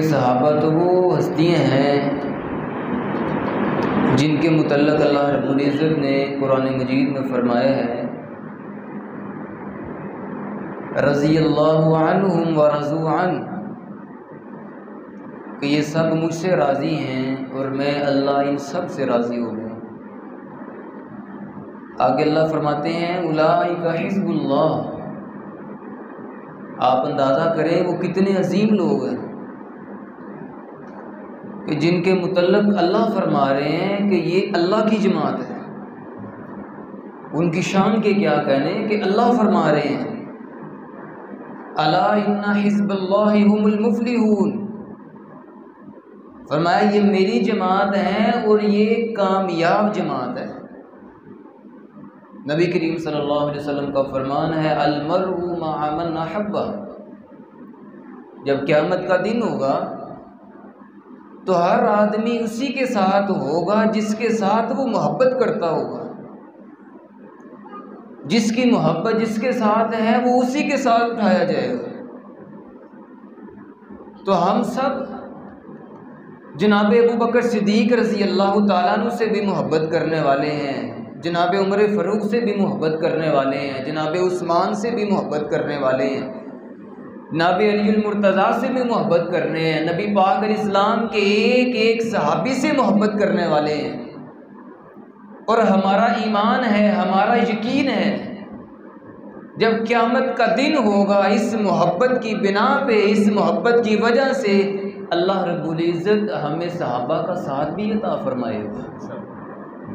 सहाबा तो वो हस्तियाँ हैं जिनके मुतल्लक़ अल्लाह रब्बुल इज़्ज़त ने कुरान मजीद में फरमाया है, रज़ियल्लाहु अन्हुम व रज़ू अन, कि ये सब मुझसे राज़ी हैं और मैं अल्लाह इन सब से राज़ी हो गया। आगे अल्लाह फरमाते हैं उलाइका हिज़्बुल्लाह, आप अंदाज़ा करें वो कितने अजीम लोग हैं कि जिनके मुतल्लक़ अल्लाह फरमा रहे हैं कि ये अल्लाह की जमात है। उनकी शान के क्या कहने कि अल्लाह फरमा रहे हैं अला इन्ना हिज़्बुल्लाहि हुमुल मुफ़्लिहून, फरमाया ये मेरी जमात है और ये कामयाब जमात है। नबी करीम सल्लल्लाहु अलैहि वसल्लम का फरमान है अल मर्उ मअ मन अहब्बा, जब क़यामत का दिन होगा तो हर आदमी उसी के साथ होगा जिसके साथ वो मोहब्बत करता होगा। जिसकी मोहब्बत जिसके साथ है वो उसी के साथ उठाया जाएगा। तो हम सब जनाब अबू बकर सिद्दीक़ रज़ी अल्लाह ताला अन्हु से भी मोहब्बत करने वाले हैं, जनाब उमर फ़ारूक से भी मोहब्बत करने वाले हैं, जनाब उस्मान से भी मोहब्बत करने वाले हैं, जनाब अली मुर्तज़ा से भी मोहब्बत करने हैं, नबी पाक इस्लाम के एक एक सहाबी से मोहब्बत करने वाले हैं। और हमारा ईमान है, हमारा यकीन है, जब क़यामत का दिन होगा इस मोहब्बत की बिना पे, इस मोहब्बत की वजह से अल्लाह रब्बुल इज़्ज़त हमें सहाबा का साथ भी अता फरमाएगा।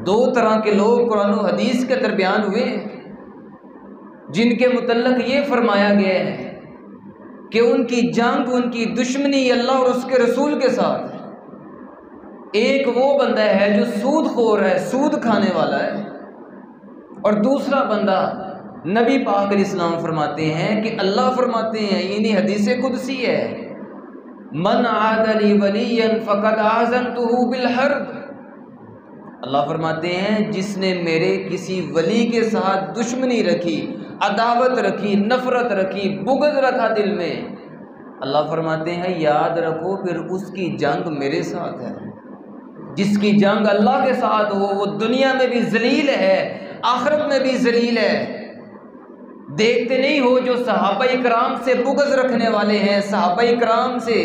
दो तरह के लोग कुरान और हदीस के अंदर बयान हुए जिनके मुतल्लक़ ये फरमाया गया है कि उनकी जंग, उनकी दुश्मनी अल्लाह और उसके रसूल के साथ है। एक वो बंदा है जो सूदखोर है, सूद खाने वाला है, और दूसरा बंदा नबी पाक अलैहिस्सलाम फरमाते हैं कि अल्लाह फरमाते हैं, इन्हीं हदीस कुदसी है, मन आदली वलियन फ़क़द आज़नतुहु बिल हर्ब, अल्लाह फरमाते हैं जिसने मेरे किसी वली के साथ दुश्मनी रखी, अदावत रखी, नफ़रत रखी, बुग़्ज़ रखा दिल में, अल्लाह फरमाते हैं याद रखो फिर उसकी जंग मेरे साथ है। जिसकी जंग अल्लाह के साथ हो वो दुनिया में भी ज़लील है, आखिरत में भी ज़लील है। देखते नहीं हो जो सहाबा इकराम से बुग़्ज़ रखने वाले हैं, सहाबा इकराम से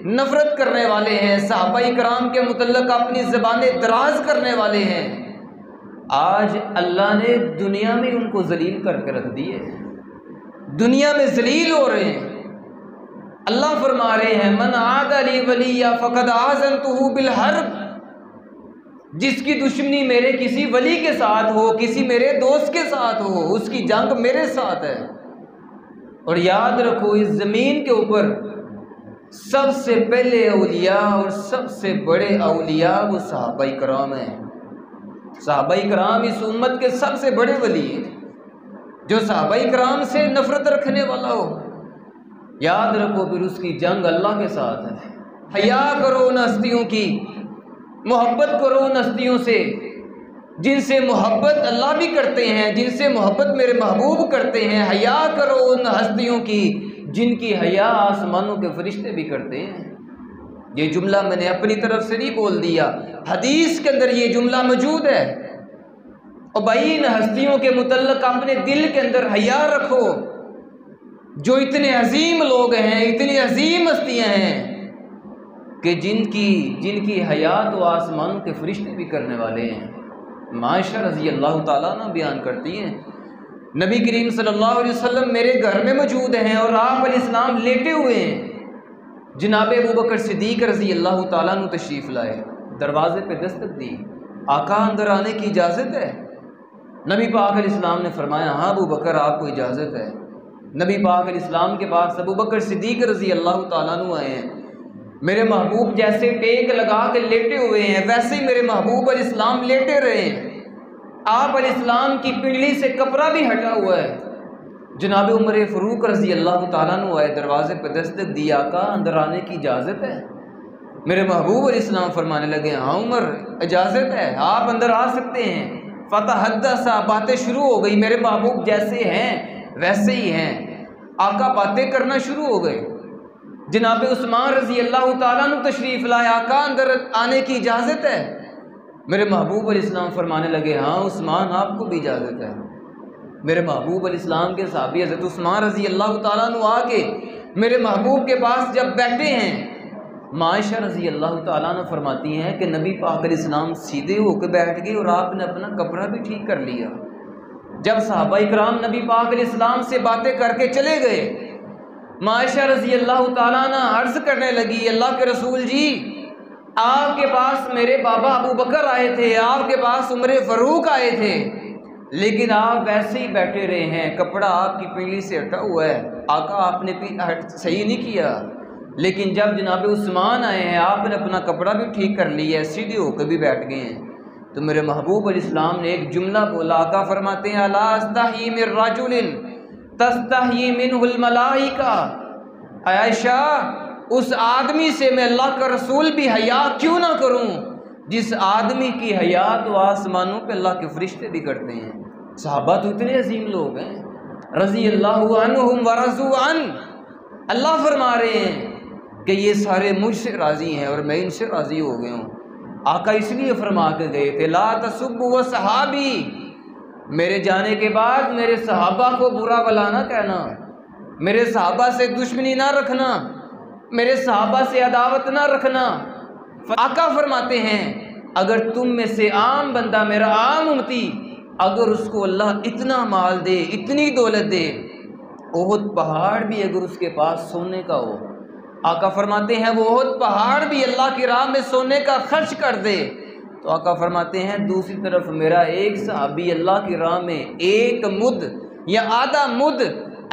नफ़रत करने वाले हैं, सहाबा इकराम के मुतल्लक़ अपनी ज़बानें दराज करने वाले हैं, आज अल्लाह ने दुनिया में उनको ज़लील करके रख दिए, दुनिया में ज़लील हो रहे हैं। अल्लाह फरमा रहे हैं मन आदा ली वलिया फ़क़द आज़नतुहु बिल हर्ब, जिसकी दुश्मनी मेरे किसी वली के साथ हो, किसी मेरे दोस्त के साथ हो, उसकी जंग मेरे साथ है। और याद रखो इस ज़मीन के ऊपर सबसे पहले औलिया और सबसे बड़े औलिया वो सहाबा इकराम हैं। सहाबा इकराम इस उम्मत के सबसे बड़े वली हैं। जो सहाबा इकराम से नफ़रत रखने वाला हो, याद रखो फिर उसकी जंग अल्लाह के साथ है। हया करो उन हस्तियों की, मोहब्बत करो उन हस्तियों से जिनसे मोहब्बत अल्लाह भी करते हैं, जिनसे मोहब्बत मेरे महबूब करते हैं। हया करो उन हस्तियों की जिनकी हया आसमानों के फरिश्ते भी करते हैं। ये जुमला मैंने अपनी तरफ से नहीं बोल दिया, हदीस के अंदर ये जुमला मौजूद है। और भाई इन हस्तियों के मुतल्लक़ अपने दिल के अंदर हया रखो, जो इतने अजीम लोग हैं, इतनी अजीम हस्तियाँ हैं कि जिनकी हया तो आसमानों के फरिश्ते भी करने वाले हैं। मायशा रज़ी अल्लाह ताला अन्हा बयान करती हैं नबी करीम सल्लल्लाहु अलैहि वसल्लम मेरे घर में मौजूद हैं और आप अलैहिस्सलाम लेटे हुए हैं। जनाब अबू बकर सिद्दीक़ रज़ी अल्लाह ताला अन्हु तशरीफ़ लाए, दरवाज़े पे दस्तक दी, आका अंदर आने की इजाज़त है? नबी पाक अलैहिस्सलाम ने फरमाया हाँ अबू बकर आपको इजाज़त है। नबी पाक अलैहिस्सलाम के पास अबू बकर सिद्दीक़ रज़ी अल्लाह ताला अन्हु आए हैं। मेरे महबूब जैसे टेक लगा के लेटे हुए हैं वैसे ही मेरे महबूब अलैहिस्सलाम लेटे रहे हैं। आप अलैहिस्सलाम की पिंडली से कपड़ा भी हटा हुआ है। जनाब उमर फ़ारूक रज़ी अल्लाह ताला अन्हु आए, दरवाज़े पर दस्तक दी, आका अंदर आने की इजाज़त है? मेरे महबूब अलैहिस्सलाम फरमाने लगे हाँ उमर इजाज़त है, आप अंदर आ सकते हैं। फ़तहद्दसा, बातें शुरू हो गई। मेरे महबूब जैसे हैं वैसे ही हैं। आका बातें करना शुरू हो गए। जनाब उस्मान रज़ी अल्लाह ताला अन्हु तशरीफ़ लाए, आका अंदर आने की इजाज़त है? मेरे महबूब अलैहिस्सलाम फरमाने लगे, हाँ उस्मान आपको भी इजाज़त है। मेरे महबूब अलैहिस्सलाम के साहबी हज़रत उस्मान रज़ी अल्लाह ताला अन्हु आके मेरे महबूब के पास जब बैठे हैं, आयशा रज़ी अल्लाह ताला अन्हा फरमाती हैं कि नबी पाक अलैहिस्सलाम सीधे होकर बैठ गए और आपने अपना कपड़ा भी ठीक कर लिया। जब सहाबा इकराम नबी पाक अलैहिस्सलाम से बातें करके चले गए, आयशा रज़ी अल्लाह ताला अन्हा अर्ज़ करने लगी, अल्लाह के रसूल जी, आपके पास मेरे बाबा अबू बकर आए थे, आपके पास उम्र फ़ारूक आए थे, लेकिन आप वैसे ही बैठे रहे हैं, कपड़ा आपकी पीली से हटा हुआ है। आका आपने सही नहीं किया। लेकिन जब जनाब उस्मान आए हैं, आपने अपना कपड़ा भी ठीक कर लिया है, सीधे होकर भी बैठ गए हैं। तो मेरे महबूब अलैहिस्सलाम ने एक जुमला बोला। आका फरमाते हैं, अला अस्तही मिर रजुलिन तस्तही मिनहुल मलाइका। आयशा, उस आदमी से मैं अल्लाह का रसूल भी हया क्यों ना करूं, जिस आदमी की हया तो आसमानों पे अल्लाह के फरिश्ते भी करते हैं। सहाबा तो इतने अजीम लोग हैं, रज़ी अल्लाहु अन्हुम व रज़ू अन। अल्लाह फरमा रहे हैं कि ये सारे मुझसे राज़ी हैं और मैं इनसे राज़ी हो गया हूँ। आका इसलिए फरमा के गए थे, ला तसुब्बु व सहाबी, मेरे जाने के बाद मेरे सहाबा को बुरा भला ना कहना, मेरे सहाबा से दुश्मनी ना रखना, मेरे सहाबा से अदावत ना रखना। आका फरमाते हैं, अगर तुम में से आम बंदा, मेरा आम उम्मती, अगर उसको अल्लाह इतना माल दे, इतनी दौलत दे, ओहद पहाड़ भी अगर उसके पास सोने का हो, आका फरमाते हैं वो ओहद पहाड़ भी अल्लाह की राह में सोने का खर्च कर दे, तो आका फरमाते हैं दूसरी तरफ मेरा एक सहाबी अल्लाह की राह में एक मुद या आधा मुद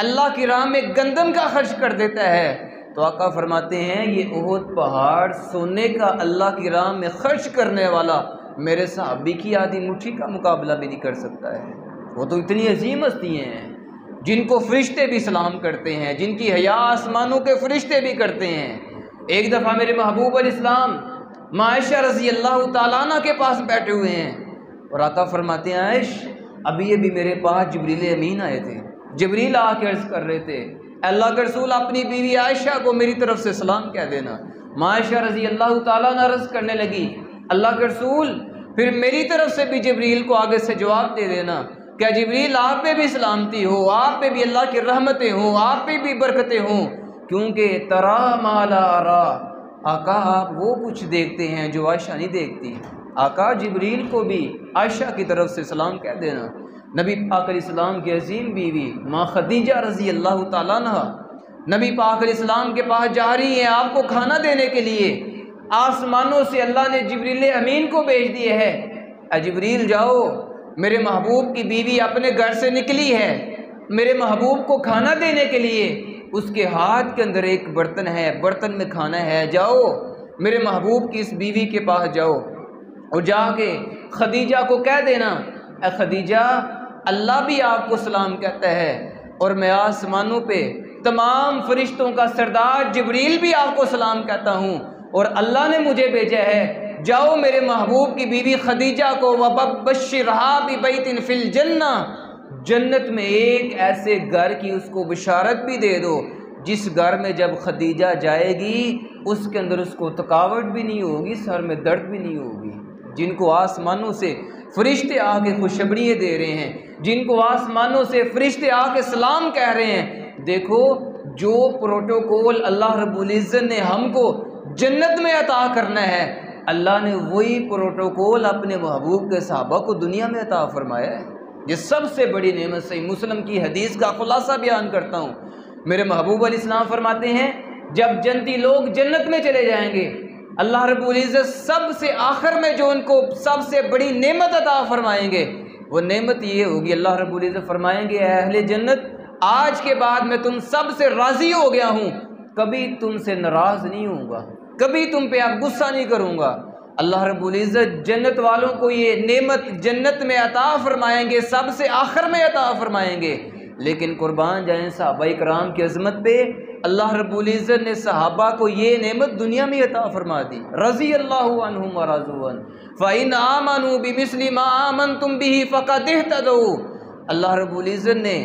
अल्लाह की राह में गंदम का खर्च कर देता है, तो आका फरमाते हैं ये ओहद पहाड़ सोने का अल्लाह की राह में खर्च करने वाला मेरे सहाबी की आधी मुट्ठी का मुकाबला भी नहीं कर सकता है। वो तो इतनी अजीम हस्तियाँ हैं जिनको फरिश्ते भी सलाम करते हैं, जिनकी हया आसमानों के फरिश्ते भी करते हैं। एक दफ़ा मेरे महबूब अलैहिस्सलाम आयशा रज़ी अल्लाह ताला अन्हा के पास बैठे हुए हैं और आका फरमाते हैं, आयश, अभी मेरे पास जिब्रील अमीन आए थे। जिब्रील आके अर्ज़ कर रहे थे, अल्लाह के रसूल अपनी बीवी आयशा को मेरी तरफ से सलाम कह देना। आयशा रज़ी अल्लाह ताला अन्हा अर्ज़ करने लगी, अल्लाह के रसूल फिर मेरी तरफ से भी जिब्रील को आगे से जवाब दे देना, क्या जिब्रील आप पे भी सलामती हो, आप पे भी अल्लाह की रहमतें हों, आप पे भी बरकतें हों, क्योंकि तरा माला रा, आका आप वो कुछ देखते हैं जो आयशा नहीं देखती। आका जिब्रील को भी आयशा की तरफ से सलाम कह देना। नबी पाक अलैहिस्सलाम की अजीम बीवी माँ खदीजा रज़ी अल्लाह ताला अन्हा नबी पाक अलैहिस्सलाम के पास जा रही हैं आपको खाना देने के लिए। आसमानों से अल्लाह ने जिब्रील अमीन को भेज दिए है, जिब्रील जाओ, मेरे महबूब की बीवी अपने घर से निकली है मेरे महबूब को खाना देने के लिए, उसके हाथ के अंदर एक बर्तन है, बर्तन में खाना है, जाओ मेरे महबूब की इस बीवी के पास जाओ और जाके खदीजा को कह देना, खदीजा अल्लाह भी आपको सलाम कहता है और मैं आसमानों पे तमाम फरिश्तों का सरदार जिब्रील भी आपको सलाम कहता हूँ और अल्लाह ने मुझे भेजा है, जाओ मेरे महबूब की बीवी खदीजा को वबश्शिरहा बिबैतिन फिल जन्ना, जन्नत में एक ऐसे घर की उसको बिशारत भी दे दो जिस घर में जब खदीजा जाएगी उसके अंदर उसको थकावट भी नहीं होगी, सर में दर्द भी नहीं होगी। जिनको आसमानों से फरिश्ते आके खुशखबरियाँ दे रहे हैं, जिनको आसमानों से फरिश्ते आके सलाम कह रहे हैं, देखो जो प्रोटोकॉल अल्लाह रब्बुल इज़्ज़त ने हमको जन्नत में अता करना है, अल्लाह ने वही प्रोटोकॉल अपने महबूब के सहाबा को दुनिया में अता फरमाया है। ये सबसे बड़ी नेमत। सही मुस्लिम की हदीस का खुलासा बयान करता हूँ। मेरे महबूब अलैहिस्सलाम फरमाते हैं, जब जन्नती लोग जन्नत में चले जाएंगे, अल्लाह रब्बुल इज़्ज़त सबसे आखिर में जो उनको सबसे बड़ी नेमत अता फरमाएंगे, वो नेमत ये होगी, अल्लाह रब्बुल इज़्ज़त फरमाएंगे, अहले जन्नत आज के बाद मैं तुम सब से राज़ी हो गया हूँ, कभी तुमसे नाराज़ नहीं होऊंगा, कभी तुम पे आप गुस्सा नहीं करूँगा। अल्लाह रब्बुल इज़्ज़त जन्नत वालों को ये नेमत जन्नत में अता फरमाएंगे, सबसे आखिर में अता फरमाएंगे। लेकिन कुर्बान जाएं सहाबा इकराम की अज़मत पे, अल्लाह रब्बुल इज़्ज़त ने सहाबा को ये नेमत दुनिया में अता फरमा दी। रज़ी अल्लाहु अन्हुम व रज़ू अन फ़इन आमनू बिमिस्लि मा आमनतुम बिही फ़क़द इहतदऊ। अल्लाह रब्बुल इज़्ज़त ने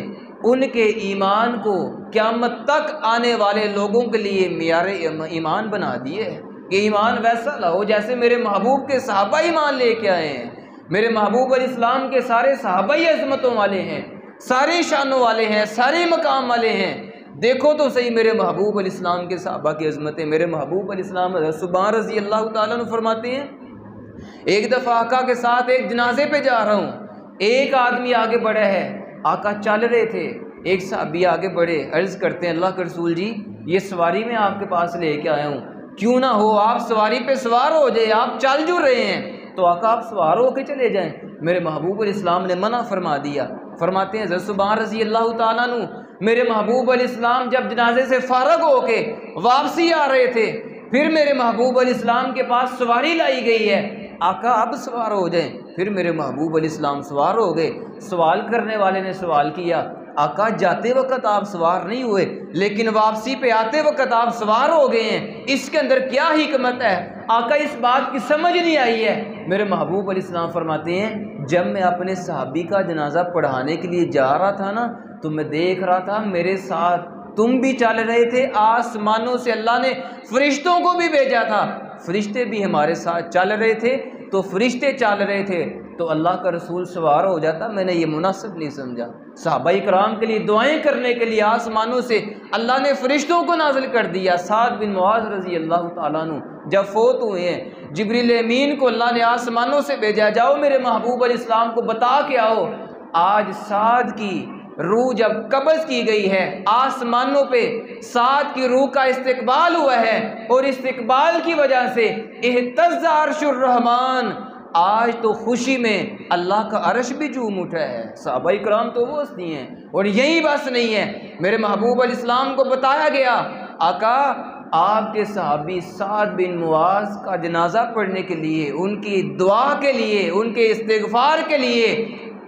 उनके ईमान को क़यामत तक आने वाले लोगों के लिए मियार ईमान बना दिए कि ईमान वैसा लाओ जैसे मेरे महबूब के सहाबा ईमान लेके आए हैं। मेरे महबूब अलैहिस्सलाम के सारे सहाबा ही अज़मतों वाले हैं, सारे शानों वाले हैं, सारे मकाम वाले हैं। देखो तो सही मेरे महबूब अलैहिस्सलाम के सहाबा की अज़मतें। मेरे महबूब अलैहिस्सलाम सुबहान रज़ी अल्लाह ताला अन्हु फरमाते हैं, एक दफ़ा आका के साथ एक जनाजे पे जा रहा हूँ, एक आदमी आगे बढ़ा है, आका चल रहे थे, एक सहाबी आगे बढ़े, अर्ज़ करते हैं अल्लाह के रसूल जी ये सवारी में आपके पास लेके आया हूँ, क्यों ना हो आप सवारी पे सवार हो जाए, आप चल जो रहे हैं तो आका आप सवार होके चले जाएं। मेरे महबूब अलैहिस्सलाम ने मना फरमा दिया। फरमाते हैं सुबहान रज़ी अल्लाह ताला अन्हु, मेरे महबूब अलैहिस्सलाम जब जनाजे से फारग होके वापसी आ रहे थे, फिर मेरे महबूब अलैहिस्सलाम के पास सवारी लाई गई है, आका अब सवार हो जाएं। फिर मेरे महबूब अलैहिस्सलाम सवार हो गए। सवाल करने वाले ने सवाल किया, आका जाते वक्त आप सवार नहीं हुए लेकिन वापसी पे आते वक्त आप सवार हो गए हैं, इसके अंदर क्या हिकमत है? आका इस बात की समझ नहीं आई है। मेरे महबूब अलैहिस्सलाम फरमाते हैं, जब मैं अपने सहाबी का जनाजा पढ़ाने के लिए जा रहा था ना, तो मैं देख रहा था मेरे साथ तुम भी चल रहे थे, आसमानों से अल्लाह ने फरिश्तों को भी भेजा था, फरिश्ते भी हमारे साथ चल रहे थे, तो फरिश्ते चल रहे थे तो अल्लाह का रसूल सवार हो जाता, मैंने ये मुनासिब नहीं समझा। सहाबा इकराम के लिए दुआएं करने के लिए आसमानों से अल्लाह ने फरिश्तों को नाजिल कर दिया। साद बिन मुआज़ रज़ी अल्लाह ताला अन्हु जब फोत हुए हैं, जिब्रील अमीन को अल्लाह ने आसमानों से भेजा, जाओ मेरे महबूब अलैहिस्सलाम को बता के आओ, आज साद की रूह जब कब्ज़ की गई है, आसमानों पे साद की रूह का इस्तिकबाल हुआ है और इस्तिकबाल की वजह से इहतज़्ज़ अर्शुर रहमान, आज तो खुशी में अल्लाह का अर्श भी झूम उठा है। सहाबा इकराम तो वो हस्ती हैं। और यही बस नहीं है, मेरे महबूब अलैहिस्सलाम को बताया गया, आका आपके सहाबी साद बिन मुआज़ का जनाजा पढ़ने के लिए, उनकी दुआ के लिए, उनके इस्तिग़फ़ार के लिए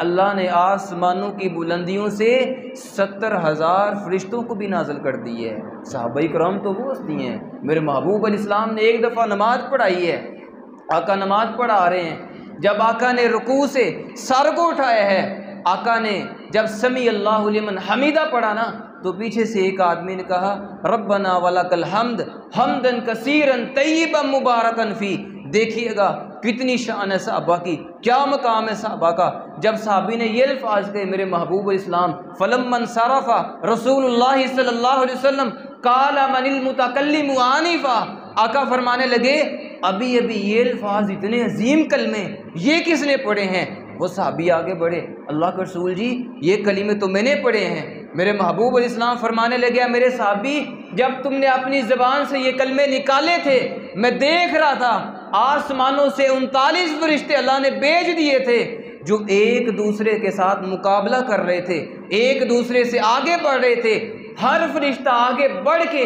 अल्लाह ने आसमानों की बुलंदियों से 70,000 फरिश्तों को भी नाज़िल कर दी है। सहाबा इकराम तो वो हस्ती हैं। मेरे महबूब अलैहिस्सलाम ने एक दफ़ा नमाज पढ़ाई है, आका नमाज पढ़ा रहे हैं, जब आका ने रुकू से सर को उठाया है, आका ने जब समी अल्लाहु लिमन हमीदा पढ़ा ना, तो पीछे से एक आदमी ने कहा, रब्बना वलकल हम्द हम्दन कसीरन तय्यिबन मुबारकन फी। देखिएगा कितनी शान है सहाबा की, क्या मकाम है सहाबा का। जब साहबी ने ये अल्फाज कहे, मेरे महबूब इस्लाम फलम्मन सरफा रसूलुल्लाह सल्लल्लाहु अलैहि वसल्लम काला मनिल मुतकल्लिमु आनिफा, आका फरमाने लगे, अभी अभी ये अल्फाज इतने अजीम कलमे ये किसने पढ़े हैं? वो साहबी आगे बढ़े, अल्लाह के रसूल जी ये कलीमे तो मैंने पढ़े हैं। मेरे महबूब अलैहिस्सलाम फरमाने लगे, मेरे साहबी जब तुमने अपनी ज़बान से ये कलमे निकाले थे, मैं देख रहा था आसमानों से 39 फरिश्ते अल्लाह ने भेज दिए थे जो एक दूसरे के साथ मुकाबला कर रहे थे, एक दूसरे से आगे बढ़ रहे थे। हर फरिश्ता आगे बढ़ के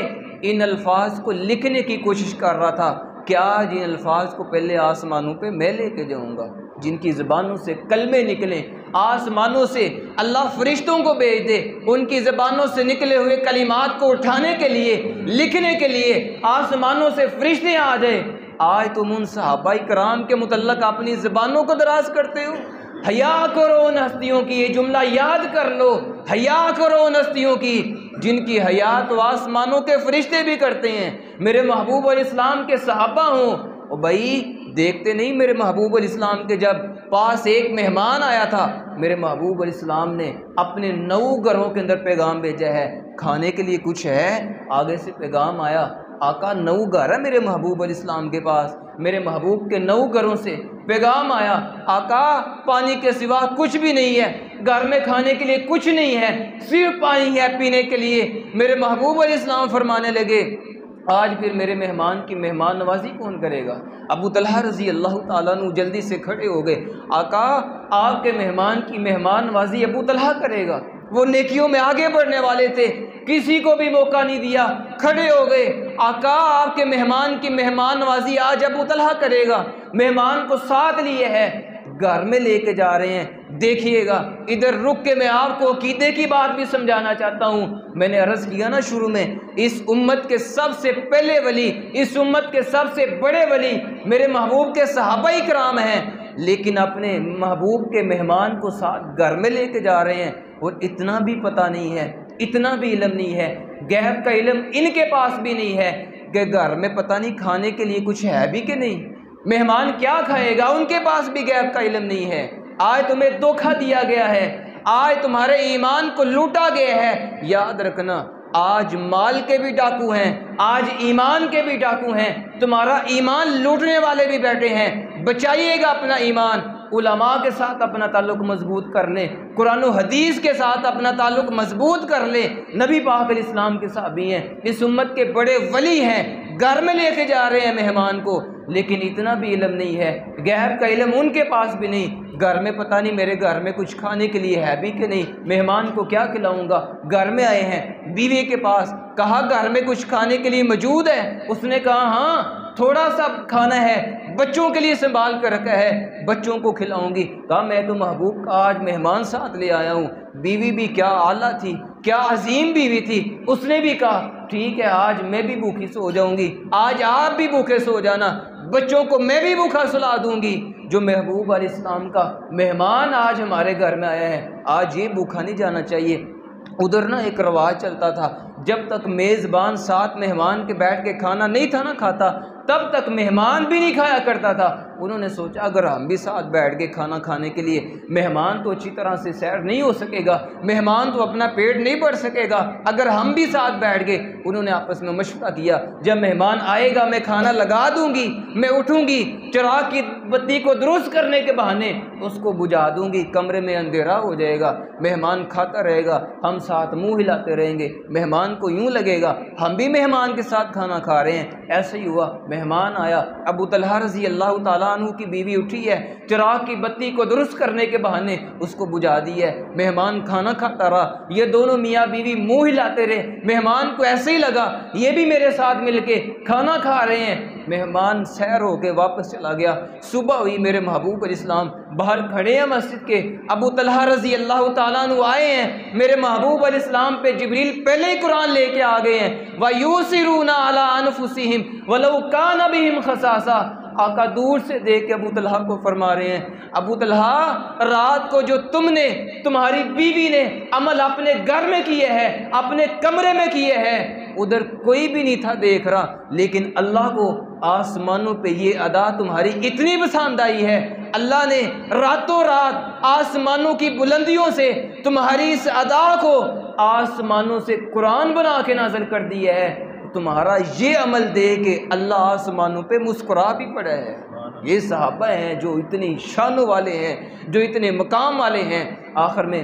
इन अल्फाज को लिखने की कोशिश कर रहा था, क्या जिन अल्फाज को पहले आसमानों पे मैं लेके जाऊंगा, जिनकी ज़बानों से कलमे निकलें, आसमानों से अल्लाह फरिश्तों को भेज दे, उनकी ज़बानों से निकले हुए कलिमात को उठाने के लिए, लिखने के लिए आसमानों से फरिश्ते आ जाए। आज तुम उन सहाबा इकराम के मुतल्लक अपनी ज़बानों को दराज करते हो। हया करो उन हस्तियों की, ये जुमला याद कर लो, हया करो उन हस्तियों की जिनकी हया तो आसमानों के फरिश्ते भी करते हैं। मेरे महबूब अलैहिस्सलाम के सहाबा हों, और भाई देखते नहीं, मेरे महबूब अलैहिस्सलाम के जब पास एक मेहमान आया था, मेरे महबूब अलैहिस्सलाम ने अपने 9 घरों के अंदर पैगाम भेजा है, खाने के लिए कुछ है? आगे से पैगाम आया, आका 9 घर है मेरे महबूब अलैहिस्सलाम के पास। मेरे महबूब के 9 घरों से पैगाम आया, आका पानी के सिवा कुछ भी नहीं है, घर में खाने के लिए कुछ नहीं है, सिर्फ पानी है पीने के लिए। मेरे महबूब अलैहिस्सलाम फरमाने लगे, आज फिर मेरे मेहमान की मेहमान नवाजी कौन करेगा? अबू तलहा रज़ी अल्लाह ताला अन्हु जल्दी से खड़े हो गए, आका आपके मेहमान की मेहमान नवाजी अबू तलहा करेगा। वो नेकियों में आगे बढ़ने वाले थे, किसी को भी मौका नहीं दिया, खड़े हो गए, आका आपके मेहमान की मेहमान नवाजी आज अबू तलहा करेगा। मेहमान को साथ लिए है, घर में लेके जा रहे हैं। देखिएगा इधर रुक के मैं आपको अकीदे की बात भी समझाना चाहता हूँ। मैंने अर्ज़ किया ना शुरू में, इस उम्मत के सबसे पहले वली, इस उम्मत के सबसे बड़े वली मेरे महबूब के सहाबा इकराम हैं, लेकिन अपने महबूब के मेहमान को साथ घर में लेके जा रहे हैं। और इतना भी पता नहीं है, इतना भी इल्म नहीं है, गैब का इल्म इनके पास भी नहीं है कि घर में पता नहीं खाने के लिए कुछ है भी कि नहीं, मेहमान क्या खाएगा, उनके पास भी गैब का इल्म नहीं है। आज तुम्हें धोखा दिया गया है, आज तुम्हारे ईमान को लूटा गया है। याद रखना, आज माल के भी डाकू हैं, आज ईमान के भी डाकू हैं, तुम्हारा ईमान लूटने वाले भी बैठे हैं। बचाइएगा अपना ईमान, उलमा के साथ अपना ताल्लुक मजबूत कर ले, कुरान और हदीस के साथ अपना ताल्लुक मजबूत कर ले। नबी पाक अलैहिस्सलाम के साहबी हैं, इस उम्मत के बड़े वली हैं, घर में लेके जा रहे हैं मेहमान को, लेकिन इतना भी इल्म नहीं है, गैब का इल्म उनके पास भी नहीं। घर में पता नहीं मेरे घर में कुछ खाने के लिए है भी कि नहीं, मेहमान को क्या खिलाऊंगा। घर में आए हैं, बीवी के पास कहा घर में कुछ खाने के लिए मौजूद है, उसने कहा हाँ थोड़ा सा खाना है, बच्चों के लिए संभाल कर रखा है, बच्चों को खिलाऊंगी। कहा मैं तो महबूब का आज मेहमान साथ ले आया हूँ। बीवी भी क्या आला थी, क्या अजीम बीवी थी, उसने भी कहा ठीक है आज मैं भी भूखी सो जाऊंगी, आज आप भी भूखे सो जाना, बच्चों को मैं भी भूखा सुला दूंगी। जो महबूब अलैहिस्सलाम का मेहमान आज हमारे घर में आया है, आज ये भूखा नहीं जाना चाहिए। उधर ना एक रवाज चलता था, जब तक मेज़बान साथ मेहमान के बैठ के खाना नहीं था ना खाता, तब तक मेहमान भी नहीं खाया करता था। उन्होंने सोचा अगर हम भी साथ बैठ के खाना खाने के लिए, मेहमान तो अच्छी तरह से सैर नहीं हो सकेगा, मेहमान तो अपना पेट नहीं भर सकेगा, अगर हम भी साथ बैठ गए। उन्होंने आपस में मशवरा किया, जब मेहमान आएगा मैं खाना लगा दूंगी, मैं उठूंगी, चिराग की बत्ती को दुरुस्त करने के बहाने उसको बुझा दूंगी, कमरे में अंधेरा हो जाएगा, मेहमान खाता रहेगा, हम साथ मुंह हिलाते रहेंगे, मेहमान को यूं लगेगा हम भी मेहमान के साथ खाना खा रहे हैं। ऐसे ही हुआ, मेहमान आया, अबू तलहा रज़ी अल्लाह तआला अन्हु की बीवी उठी है, चिराग की बत्ती को दुरुस्त करने के बहाने उसको बुझा दी है, मेहमान खाना खाता रहा, ये दोनों मियाँ बीवी मुंह हिलाते रहे, मेहमान को ऐसे ही लगा ये भी मेरे साथ मिलके खाना खा रहे हैं। मेहमान सैर होके वापस चला गया। सुबह हुई, मेरे महबूब अलैहिस्सलाम बाहर खड़े हैं मस्जिद के, अबू तलहा रज़ी अल्लाह तआला अन्हु आए हैं, मेरे महबूब अलैहिस्सलाम पे जिब्रील पहले ही कुरान लेके आ गए हैं, व यूसिरूना अला अनफुसिहिम वलौ कान बिहिम खसासा। आका दूर से देख के अबू तलहा को फरमा रहे हैं, अबू तलहा रात को जो तुमने, तुम्हारी बीवी ने अमल अपने घर में किए हैं, अपने कमरे में किए हैं, उधर कोई भी नहीं था देख रहा, लेकिन अल्लाह को आसमानों पे ये अदा तुम्हारी इतनी पसंद आई है, अल्लाह ने रातों रात आसमानों की बुलंदियों से तुम्हारी इस अदा को आसमानों से कुरान बना के नाज़िल कर दिया है। तुम्हारा ये अमल दे के अल्लाह आसमानों पे मुस्कुरा भी पड़ा है। ये सहाबा हैं जो इतनी शानों वाले हैं, जो इतने मकाम वाले हैं। आखिर में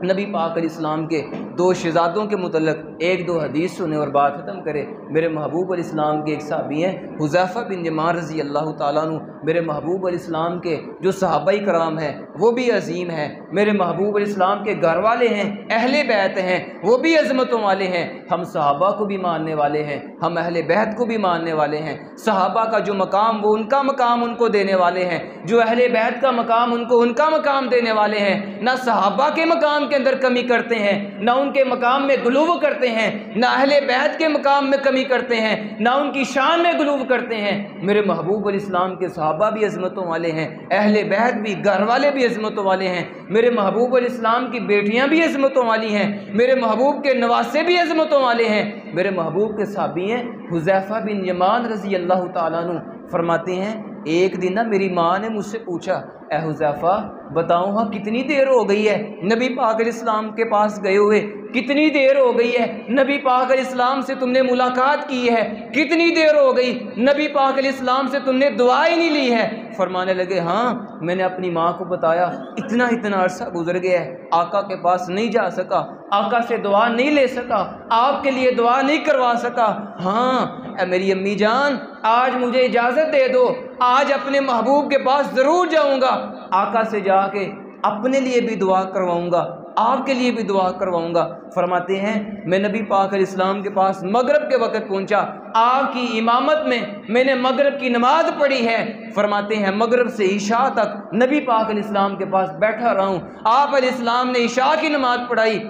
नबी पाक अलैहिस्सलाम के दो शहजादों के मुतल्लिक़ एक दो हदीस सुने और बात ख़त्म करें। मेरे महबूब अलैहिस्सलाम के एक साहबी हैं हुज़ैफ़ा बिन यमान रज़ी अल्लाह तआला अन्हु। मेरे महबूब अलैहिस्सलाम के जो सहाबाई कराम हैं वो भी अजीम हैं। मेरे महबूब अलैहिस्सलाम के घर वाले हैं, अहले बैत हैं, वो भी अज़मतों वाले हैं। हम सहाबा को भी मानने वाले हैं, हम अहले बैत को भी मानने वाले हैं। सहाबा का जो मकाम वो उनका मकाम उनको देने वाले हैं, जो अहले बैत का मकाम उनको उनका मकाम देने वाले हैं। ना सहाबा के मकाम के अंदर कमी करते हैं, ना उनके मकाम में गुलूव करते हैं, ना अहले बैत के मकाम में कमी करते हैं, ना उनकी शान में गुलूव करते हैं। मेरे महबूब अलैहिस्सलाम के सहाबा भी अज़मतों वाले हैं, अहले बैत भी, घर वाले भी अज़मतों वाले हैं। मेरे महबूब अलैहिस्सलाम की बेटियां भी अज़मतों वाली हैं, मेरे महबूब के नवासे भी अज़मतों वाले हैं। मेरे महबूब के साहबी हैं हुज़ैफ़ा बिन यमान रज़ी अल्लाह तआला अन्हु। फरमाते हैं एक दिन ना मेरी माँ ने मुझसे पूछा, ए हुज़ैफ़ा बताओ हाँ कितनी देर हो गई है नबी पाक अलैहिस्सलाम के पास गए हुए, कितनी देर हो गई है नबी पाक अलैहिस्सलाम से तुमने मुलाकात की है, कितनी देर हो गई नबी पाक अलैहिस्सलाम से तुमने दुआ ही नहीं ली है। फरमाने लगे हाँ मैंने अपनी माँ को बताया इतना इतना अरसा गुजर गया है, आका के पास नहीं जा सका, आका से दुआ नहीं ले सका, आपके लिए दुआ नहीं करवा सका। हाँ मेरी अम्मी जान आज मुझे इजाज़त दे दो, आज अपने महबूब के पास ज़रूर जाऊँगा, आका से जाके अपने लिए भी दुआ करवाऊँगा, आपके लिए भी दुआ करवाऊँगा। फरमाते हैं मैं नबी पाक अलैहिस्सलाम के पास मगरिब के वक़्त पहुँचा, आपकी इमामत में मैंने मगरिब की नमाज़ पढ़ी है। फरमाते हैं मगरिब से इशा तक नबी पाक अलैहिस्सलाम के पास बैठा रहा हूँ। आप अलैहिस्सलाम ने इशा की नमाज़ पढ़ाई,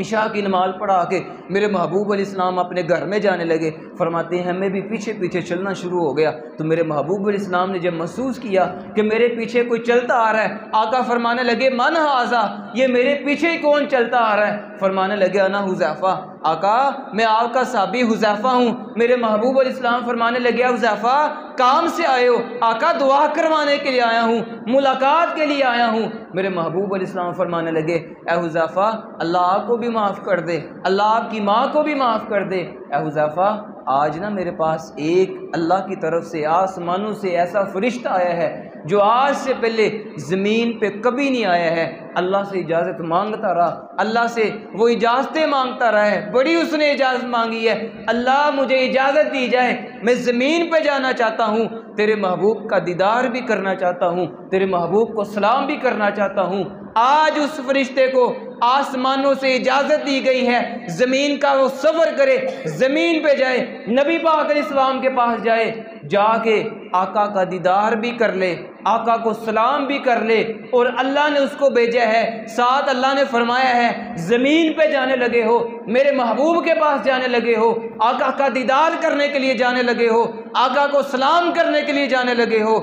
इशा की नमाज़ पढ़ा के मेरे महबूब अलैहिस्सलाम अपने घर में जाने लगे। फरमाते हैं हमें भी पीछे पीछे चलना शुरू हो गया। तो मेरे महबूब अलैहिस्सलाम ने जब महसूस किया कि मेरे पीछे कोई चलता आ रहा है, आका फरमाने लगे मन हाज़ा, ये मेरे पीछे कौन चलता आ रहा है? फरमाने लगे अना हुज़ैफ़ा, आका मैं आपका साबी हुज़ैफ़ा हूँ। मेरे महबूब अलैहिस्सलाम फरमाने लगे हुज़ैफ़ा काम से आए हो? आका दुआ करवाने के लिए आया हूँ, मुलाकात के लिए आया हूँ। मेरे महबूब अलैहिस्सलाम फरमाने लगे ए हुज़ैफ़ा अल्लाह आपको भी माफ़ कर दे, अल्लाह आपकी माँ को भी माफ़ कर दे। ए हुज़ैफ़ा आज ना मेरे पास एक अल्लाह की तरफ से आसमानों से ऐसा फरिश्ता आया है जो आज से पहले ज़मीन पे कभी नहीं आया है। अल्लाह से इजाज़त मांगता रहा, अल्लाह से वो इजाज़तें मांगता रहा है, बड़ी उसने इजाज़त मांगी है, अल्लाह मुझे इजाज़त दी जाए, मैं ज़मीन पे जाना चाहता हूँ, तेरे महबूब का दीदार भी करना चाहता हूँ, तेरे महबूब को सलाम भी करना चाहता हूँ। आज उस फरिश्ते को आसमानों से इजाज़त दी गई है, ज़मीन का वो सफ़र करे, ज़मीन पे जाए, नबी पाक अलैहिस्सलाम के पास जाए, जाके आका का दीदार भी कर ले, आका को सलाम भी कर ले। और अल्लाह ने उसको भेजा है, साथ अल्लाह ने फरमाया है ज़मीन पे जाने लगे हो, मेरे महबूब के पास जाने लगे हो, आका का दीदार करने के लिए जाने लगे हो, आका को सलाम करने के लिए जाने लगे हो,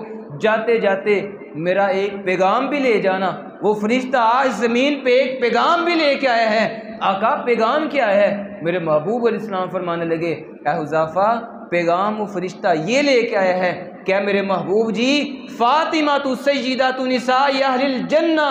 जाते जाते मेरा एक पैगाम भी ले जाना। वो फरिश्ता आज ज़मीन पे एक पैगाम भी लेके आया है। आका पैगाम क्या है? मेरे महबूब अलैहिस्सलाम फरमाने लगे ए हुज़ैफ़ा पैगाम वो फरिश्ता ये लेके आया है, क्या मेरे महबूब जी फ़ातिमा तु सय्यिदतु निसाई अहलिल जन्ना,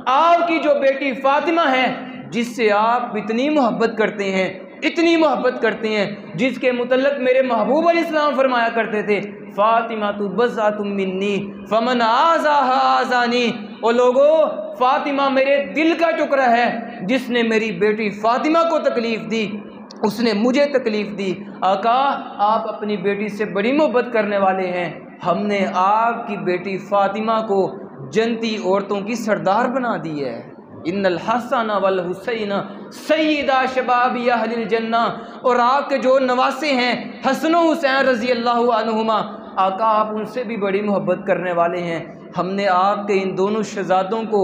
आपकी जो बेटी फ़ातिमा है जिससे आप इतनी मोहब्बत करते हैं, इतनी मोहब्बत करते हैं, जिसके मुतल्लक मेरे महबूब अलैहिस्सलाम फरमाया करते थे फ़ातिमा तु बज़्ज़ातुम मिन्नी फ़मन आज़ाहा आज़ानी। ओ लोगो फ़ातिमा मेरे दिल का टुकड़ा है, जिसने मेरी बेटी फ़ातिमा को तकलीफ़ दी उसने मुझे तकलीफ़ दी। आका आप अपनी बेटी से बड़ी मोहब्बत करने वाले हैं, हमने आपकी बेटी फ़ातिमा को जन्नती औरतों की सरदार बना दी है। इन्नल हसन वल हुसैन सय्यदा शबाबी अहलिल जन्ना, और आपके जो नवासे हैं हसन हुसैन रज़ी अल्लाहु अन्हुमा, आका आप उनसे भी बड़ी मोहब्बत करने वाले हैं, हमने आपके इन दोनों शहज़ादों को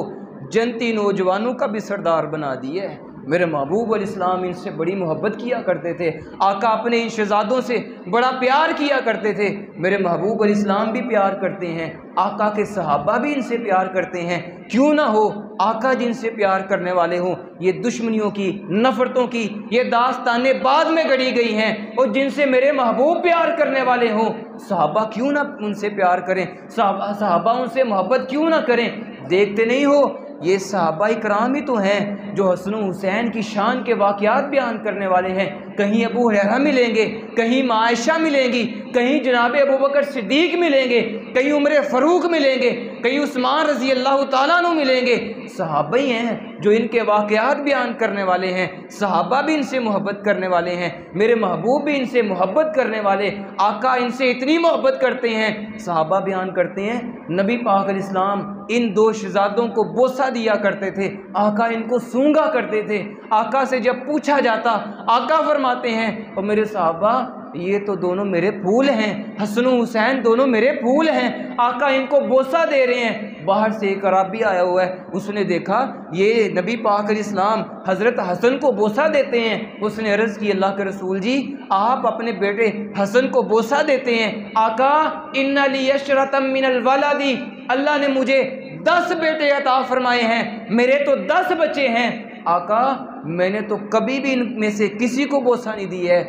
जन्नती नौजवानों का भी सरदार बना दिया है। मेरे महबूब अलैहिस्सलाम इनसे बड़ी मोहब्बत किया करते थे, आका अपने इन शहज़ादों से बड़ा प्यार किया करते थे। मेरे महबूब अलैहिस्सलाम भी प्यार करते हैं, आका के सहाबा भी इनसे प्यार करते हैं। क्यों ना हो, आका जिनसे प्यार करने वाले हों, ये दुश्मनियों की, नफ़रतों की ये दास्तानें बाद में गढ़ी गई हैं, और जिनसे मेरे महबूब प्यार करने वाले हों, सहाबा क्यों ना उनसे प्यार करें, सहाबा उनसे मोहब्बत क्यों ना करें। देखते नहीं हो ये सहाबा इकराम ही तो हैं जो हसन हुसैन की शान के वाक़यात बयान करने वाले हैं। कहीं अबू हुरैरा मिलेंगे, कहीं माँ आयशा मिलेंगी, कहीं जनाब अबू बकर सिद्दीक़ मिलेंगे, कहीं उमर फ़ारूक मिलेंगे, कहीं उस्मान रज़ी अल्लाह तआला अन्हु मिलेंगे। सहाबा ही हैं जो इनके वाक़यात बयान करने वाले हैं, सहाबा भी इनसे मोहब्बत करने वाले हैं, मेरे महबूब भी इनसे मोहब्बत करने वाले, आका इनसे इतनी मोहब्बत करते हैं। सहाबा बयान करते हैं नबी पाक अलैहिस्सलाम इन दो शहज़ादों को बोसा दिया करते थे, आका इनको सूंघा करते थे। आका से जब पूछा जाता, आका फरमाते हैं और मेरे सहाबा ये तो दोनों मेरे फूल हैं, हसन हुसैन दोनों मेरे फूल हैं, आका इनको बोसा दे रहे हैं। बाहर से एक अराबी आया हुआ है, उसने देखा ये नबी पाक अलैहिस्सलाम हज़रत हसन को बोसा देते हैं। उसने अर्ज़ की अल्लाह के रसूल जी आप अपने बेटे हसन को बोसा देते हैं। आका इन्ना ली अशरतम मिनल वलदी, अल्लाह ने मुझे 10 बेटे अता फरमाए हैं, मेरे तो 10 बच्चे हैं। आका मैंने तो कभी भी इनमें से किसी को बोसा नहीं दी है।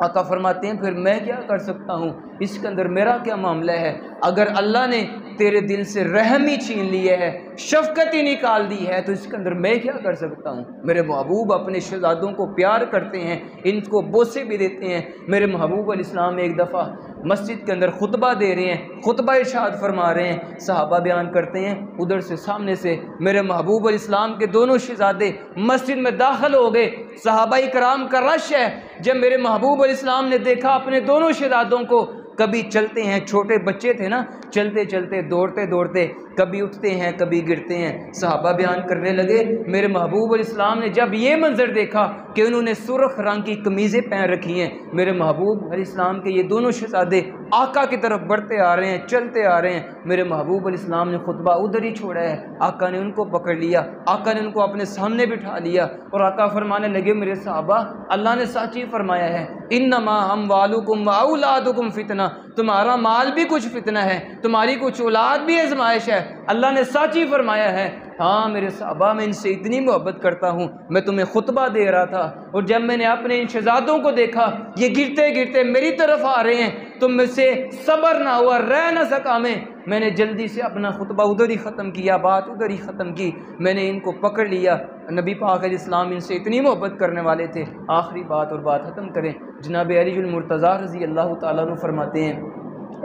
आका फरमाते हैं फिर मैं क्या कर सकता हूँ, इसके अंदर मेरा क्या मामला है। अगर अल्लाह ने तेरे दिल से रहम ही छीन लिए है, शफ़क़त ही निकाल दी है, तो इसके अंदर मैं क्या कर सकता हूँ। मेरे महबूब अपने शहज़ादों को प्यार करते हैं, इनको बोसे भी देते हैं। मेरे महबूब अलैहिस्सलाम एक दफ़ा मस्जिद के अंदर खुतबा दे रहे हैं, खुतबा इरशाद फरमा रहे हैं, सहाबा बयान करते हैं उधर से सामने से मेरे महबूब अलैहिस्सलाम के दोनों शहज़ादे मस्जिद में दाखिल हो गए। सहाबा इकराम का रश है। जब मेरे महबूब अलैहिस्सलाम ने देखा अपने दोनों शहज़ादों को, कभी चलते हैं, छोटे बच्चे थे ना, चलते चलते दौड़ते दौड़ते कभी उठते हैं कभी गिरते हैं। सहाबा बयान करने लगे, मेरे महबूब अलैहिस्सलाम ने जब ये मंजर देखा कि उन्होंने सुर्ख रंग की कमीज़ें पहन रखी हैं, मेरे महबूब अलैहिस्सलाम के ये दोनों शहज़ादे आका की तरफ बढ़ते आ रहे हैं, चलते आ रहे हैं, मेरे महबूब अलैहिस्सलाम ने खुतबा उधर ही छोड़ा है। आका ने उनको पकड़ लिया, आका ने उनको अपने सामने बिठा लिया और आका फरमाने लगे, मेरे सहाबा, अल्लाह ने सच ही फरमाया है, इन्नमा अम्वालुकुम व औलादुकुम फितना, तुम्हारा माल भी कुछ फितना है, तुम्हारी कुछ औलाद भी आजमाइश है। अल्लाह ने सच ही फरमाया है। हाँ मेरे सहाबा, मैं इनसे इतनी मोहब्बत करता हूँ, मैं तुम्हें खुतबा दे रहा था और जब मैंने अपने इन शहजादों को देखा ये गिरते गिरते मेरी तरफ आ रहे हैं तो मुझसे सब्र ना हुआ, रह ना सका मैंने जल्दी से अपना खुतबा उधर ही ख़त्म किया, बात उधर ही ख़त्म की, मैंने इनको पकड़ लिया। नबी पाक अलैहिस्सलाम इनसे इतनी मोहब्बत करने वाले थे। आखिरी बात और बात ख़त्म करें, जनाब अली मुर्तज़ा रज़ी अल्लाह ताला अन्हु फरमाते हैं,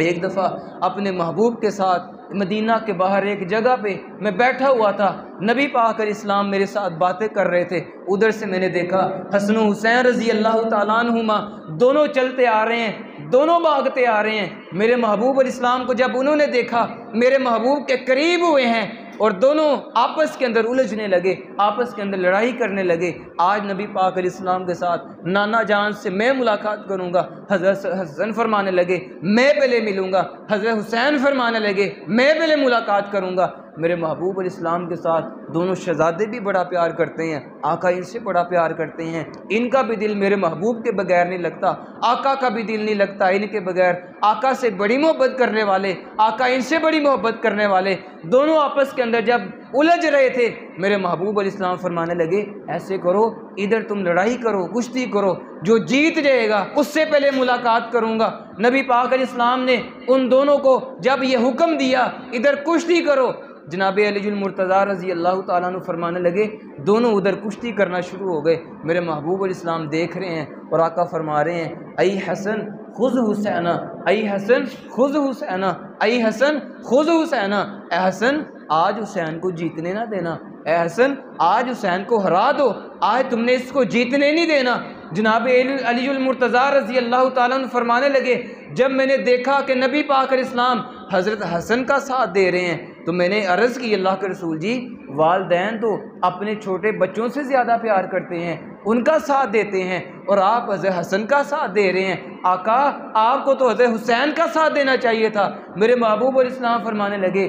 एक दफ़ा अपने महबूब के साथ मदीना के बाहर एक जगह पे मैं बैठा हुआ था, नबी पाक अलैहिस्सलाम मेरे साथ बातें कर रहे थे। उधर से मैंने देखा हसन हुसैन रज़ी अल्लाह ताला अन्हुमा दोनों चलते आ रहे हैं, दोनों भागते आ रहे हैं। मेरे महबूब अलैहिस्सलाम को जब उन्होंने देखा, मेरे महबूब के करीब हुए हैं और दोनों आपस के अंदर उलझने लगे, आपस के अंदर लड़ाई करने लगे। आज नबी पाक अलैहिस्सलाम के साथ नाना जान से मैं मुलाकात करूँगा, हज़रत हसन फरमाने लगे मैं पहले मिलूँगा, हज़रत हुसैन फरमाने लगे मैं पहले मुलाकात करूँगा। मेरे महबूब अलैहिस्सलाम के साथ दोनों शहज़ादे भी बड़ा प्यार करते हैं, आका इनसे बड़ा प्यार करते हैं, इनका भी दिल मेरे महबूब के बगैर नहीं लगता, आका का भी दिल नहीं लगता इनके बगैर। आका से बड़ी मोहब्बत करने वाले, आका इनसे बड़ी मोहब्बत करने वाले, दोनों आपस के अंदर जब उलझ रहे थे, मेरे महबूब अलैहिस्सलाम फरमाने लगे ऐसे करो, इधर तुम लड़ाई करो, कुश्ती करो, जो जीत जाएगा उससे पहले मुलाकात करूँगा। नबी पाक अलैहिस्सलाम ने उन दोनों को जब ये हुक्म दिया इधर कुश्ती करो, जनाब अली मुर्तज़ा रज़ी अल्लाह ताला अन्हु फरमाने लगे, दोनों उधर कुश्ती करना शुरू हो गए। मेरे महबूब अलैहिस्सलाम देख रहे हैं और आका फरमा रहे हैं, आई हसन खुज़ हुसैना, आई हसन खुज़ हुसैना, आई हसन खुज़ हुसैना, ए हसन आज हुसैन को जीतने ना देना, ए हसन आज हुसैन को हरा दो, आज तुमने इसको जीतने नहीं देना। जनाब अली मुर्तज़ा रज़ी अल्लाह ताला अन्हु फरमाने लगे, जब मैंने देखा कि नबी पाक अलैहिस्सलाम हज़रत हसन का साथ दे रहे हैं तो मैंने अर्ज़ की, अल्लाह के रसूल जी, वालिदैन तो अपने छोटे बच्चों से ज़्यादा प्यार करते हैं, उनका साथ देते हैं और आप हज़रत हसन का साथ दे रहे हैं, आका आपको तो हज़रत हुसैन का साथ देना चाहिए था। मेरे महबूब अलैहिस्सलाम फरमाने लगे,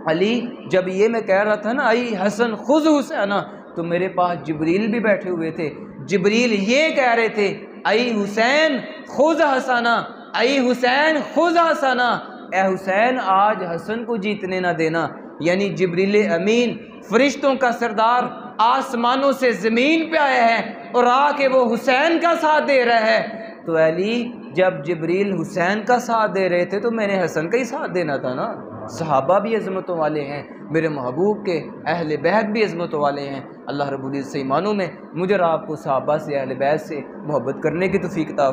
अली जब ये मैं कह रहा था ना आई हसन खुज़ हुसैना, तो मेरे पास जिब्रील भी बैठे हुए थे, जिब्रील ये कह रहे थे, आई हुसैन खुज़ हसना, आई हुसैन खुज़ हसना, ए हुसैन आज हसन को जीतने ना देना। यानी जिब्रील अमीन फरिश्तों का सरदार आसमानों से ज़मीन पे आया है और आके वो हुसैन का साथ दे रहा है। तो अली जब जिब्रील हुसैन का साथ दे रहे थे तो मैंने हसन का ही साथ देना था ना। सहाबा भी अज़मतों वाले हैं, मेरे महबूब के अहले बैत भी अज़मतों वाले हैं। अल्लाह रब्बुल इज़्ज़त से ईमानों में मुझे और आपको सहाबा से, अहले बैत से मोहब्बत करने की तौफ़ीक़ अता